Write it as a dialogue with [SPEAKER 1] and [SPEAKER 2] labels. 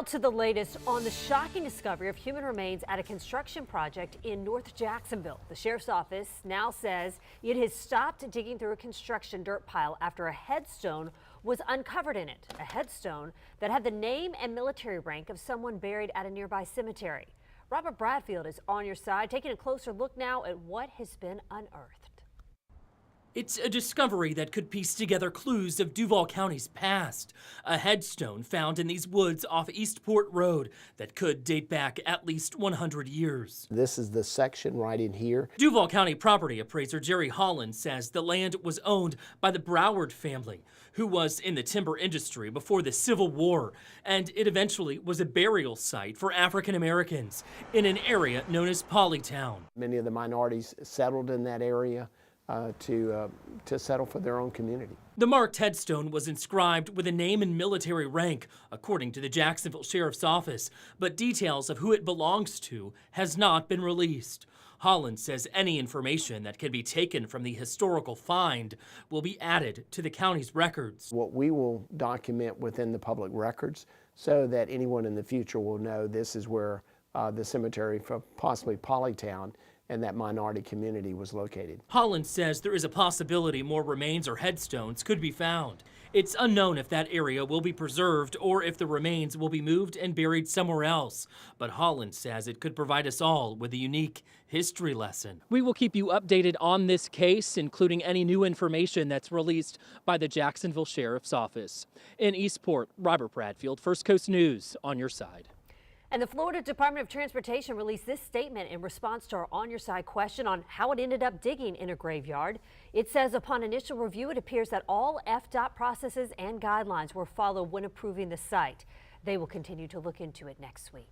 [SPEAKER 1] Now to the latest on the shocking discovery of human remains at a construction project in North Jacksonville. The sheriff's office now says it has stopped digging through a construction dirt pile after a headstone was uncovered in it. A headstone that had the name and military rank of someone buried at a nearby cemetery. Robert Bradfield is on your side, taking a closer look now at what has been unearthed.
[SPEAKER 2] It's a discovery that could piece together clues of Duval County's past. A headstone found in these woods off Eastport Road that could date back at least 100 years.
[SPEAKER 3] This is the section right in here.
[SPEAKER 2] Duval County property appraiser Jerry Holland says the land was owned by the Broward family, who was in the timber industry before the Civil War, and it eventually was a burial site for African Americans in an area known as Polytown.
[SPEAKER 3] Many of the minorities settled in that area to settle for their own community.
[SPEAKER 2] The marked headstone was inscribed with a name and military rank, according to the Jacksonville Sheriff's Office, but details of who it belongs to has not been released. Holland says any information that can be taken from the historical find will be added to the county's records.
[SPEAKER 3] What we will document within the public records so that anyone in the future will know this is where the cemetery for possibly Polytown and that minority community was located.
[SPEAKER 2] Holland says there is a possibility more remains or headstones could be found. It's unknown if that area will be preserved or if the remains will be moved and buried somewhere else. But Holland says it could provide us all with a unique history lesson. We will keep you updated on this case, including any new information that's released by the Jacksonville Sheriff's Office. In Eastport, Robert Bradfield, First Coast News, on your side.
[SPEAKER 1] And the Florida Department of Transportation released this statement in response to our On Your Side question on how it ended up digging in a graveyard. It says upon initial review, it appears that all FDOT processes and guidelines were followed when approving the site. They will continue to look into it next week.